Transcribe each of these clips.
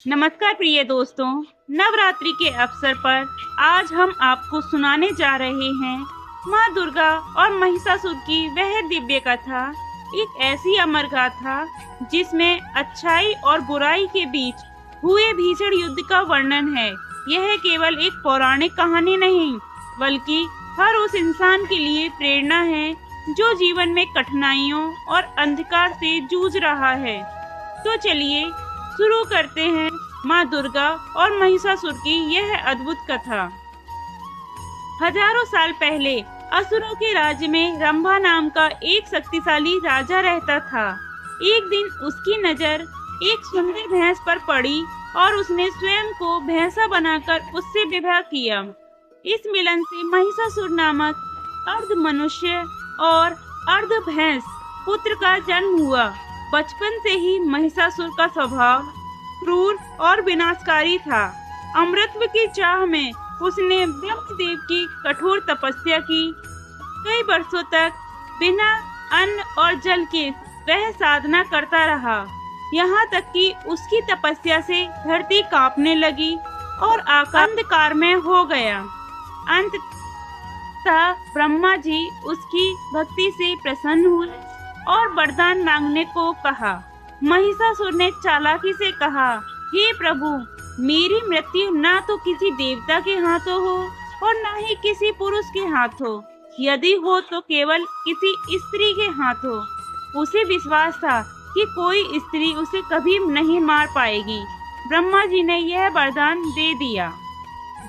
नमस्कार प्रिय दोस्तों, नवरात्रि के अवसर पर आज हम आपको सुनाने जा रहे हैं माँ दुर्गा और महिषासुर की वह दिव्य कथा। एक ऐसी अमर गाथा जिसमें अच्छाई और बुराई के बीच हुए भीषण युद्ध का वर्णन है। यह केवल एक पौराणिक कहानी नहीं, बल्कि हर उस इंसान के लिए प्रेरणा है जो जीवन में कठिनाइयों और अंधकार से जूझ रहा है। तो चलिए शुरू करते हैं माँ दुर्गा और महिषासुर की यह अद्भुत कथा। हजारों साल पहले असुरों के राज्य में रंभा नाम का एक शक्तिशाली राजा रहता था। एक दिन उसकी नजर एक सुंदर भैंस पर पड़ी और उसने स्वयं को भैंसा बनाकर उससे विवाह किया। इस मिलन से महिषासुर नामक अर्ध मनुष्य और अर्ध भैंस पुत्र का जन्म हुआ। बचपन से ही महिषासुर का स्वभाव क्रूर और विनाशकारी था। अमृतत्व की चाह में उसने ब्रह्मदेव की कठोर तपस्या की। कई वर्षों तक बिना अन्न और जल के वह साधना करता रहा, यहाँ तक कि उसकी तपस्या से धरती कांपने लगी और आकाश अंधकार में हो गया। अंततः ब्रह्मा जी उसकी भक्ति से प्रसन्न हुए और वरदान मांगने को कहा। महिषासुर ने चालाकी से कहा, हे प्रभु, मेरी मृत्यु ना तो किसी देवता के हाथों हो और ना ही किसी पुरुष के हाथ हो। यदि हो तो केवल किसी स्त्री के हाथ हो। उसे विश्वास था कि कोई स्त्री उसे कभी नहीं मार पाएगी। ब्रह्मा जी ने यह वरदान दे दिया।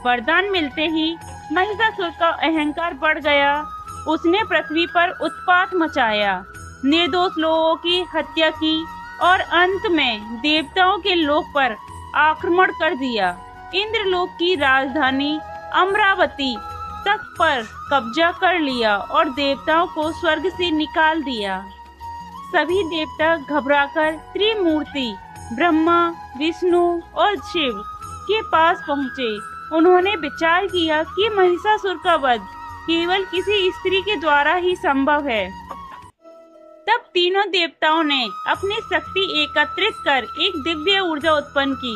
वरदान मिलते ही महिषासुर का अहंकार बढ़ गया। उसने पृथ्वी पर उत्पात मचाया, निर्दोष लोगों की हत्या की और अंत में देवताओं के लोक पर आक्रमण कर दिया। इंद्रलोक की राजधानी अमरावती तक पर कब्जा कर लिया और देवताओं को स्वर्ग से निकाल दिया। सभी देवता घबराकर त्रिमूर्ति ब्रह्मा, विष्णु और शिव के पास पहुँचे। उन्होंने विचार किया कि महिषासुर का वध केवल किसी स्त्री के द्वारा ही संभव है। तब तीनों देवताओं ने अपनी शक्ति एकत्रित कर एक दिव्य ऊर्जा उत्पन्न की,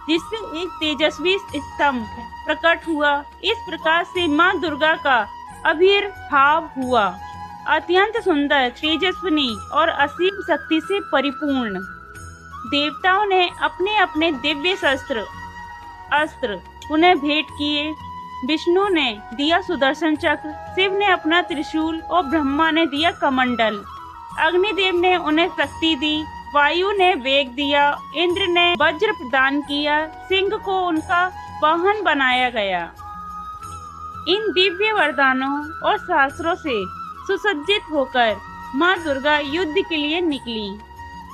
जिससे एक तेजस्वी स्तंभ प्रकट हुआ। इस प्रकार से माँ दुर्गा का आविर्भाव हुआ, अत्यंत सुंदर, तेजस्विनी और असीम शक्ति से परिपूर्ण। देवताओं ने अपने अपने दिव्य अस्त्र उन्हें भेंट किए। विष्णु ने दिया सुदर्शन चक्र, शिव ने अपना त्रिशूल और ब्रह्मा ने दिया कमंडल। अग्निदेव ने उन्हें शक्ति दी, वायु ने वेग दिया, इंद्र ने वज्र प्रदान किया, सिंह को उनका वाहन बनाया गया। इन दिव्य वरदानों और शास्त्रों से सुसज्जित होकर माँ दुर्गा युद्ध के लिए निकली।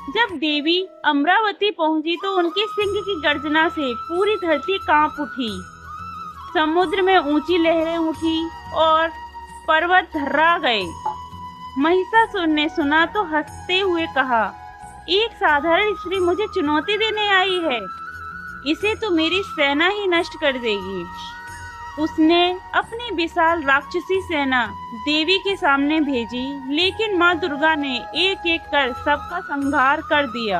जब देवी अमरावती पहुंची तो उनके सिंह की गर्जना से पूरी धरती कांप उठी। समुद्र में ऊंची लहरें उठी और पर्वत थर्रा गए। महिषासुर ने सुना तो हंसते हुए कहा, एक साधारण स्त्री मुझे चुनौती देने आई है, इसे तो मेरी सेना ही नष्ट कर देगी। उसने अपनी विशाल राक्षसी सेना देवी के सामने भेजी, लेकिन माँ दुर्गा ने एक एक कर सबका संहार कर दिया।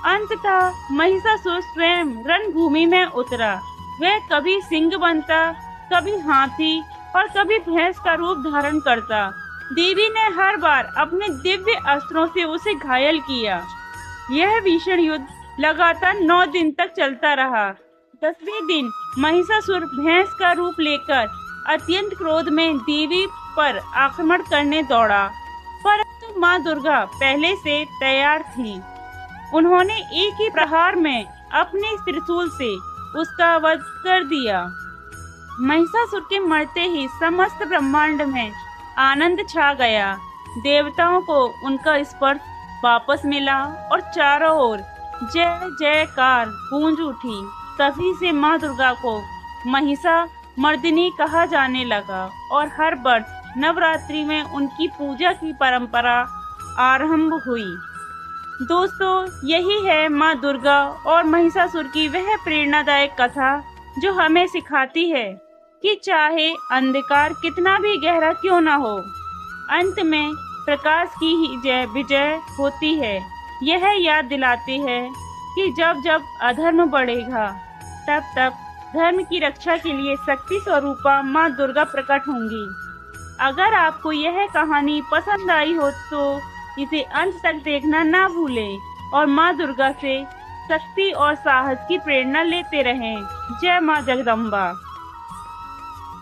अंततः महिषासुर स्वयं रणभूमि में उतरा। वह कभी सिंह बनता, कभी हाथी और कभी भैंस का रूप धारण करता। देवी ने हर बार अपने दिव्य अस्त्रों से उसे घायल किया। यह भीषण युद्ध लगातार 9 दिन तक चलता रहा। 10वें दिन महिषासुर भैंस का रूप लेकर अत्यंत क्रोध में देवी पर आक्रमण करने दौड़ा, परंतु माँ दुर्गा पहले से तैयार थी। उन्होंने एक ही प्रहार में अपने त्रिशूल से उसका वध कर दिया। महिषासुर के मरते ही समस्त ब्रह्मांड में आनंद छा गया। देवताओं को उनका स्पर्श वापस मिला और चारों ओर जय जयकार गूंज उठी। तभी से माँ दुर्गा को महिषा मर्दिनी कहा जाने लगा और हर वर्ष नवरात्रि में उनकी पूजा की परंपरा आरंभ हुई। दोस्तों, यही है माँ दुर्गा और महिषासुर की वह प्रेरणादायक कथा जो हमें सिखाती है कि चाहे अंधकार कितना भी गहरा क्यों ना हो, अंत में प्रकाश की ही विजय होती है। यह याद दिलाती है कि जब जब अधर्म बढ़ेगा तब तब धर्म की रक्षा के लिए शक्ति स्वरूपा माँ दुर्गा प्रकट होंगी। अगर आपको यह कहानी पसंद आई हो तो इसे अंत तक देखना ना भूलें और माँ दुर्गा से शक्ति और साहस की प्रेरणा लेते रहें। जय माँ जगदम्बा।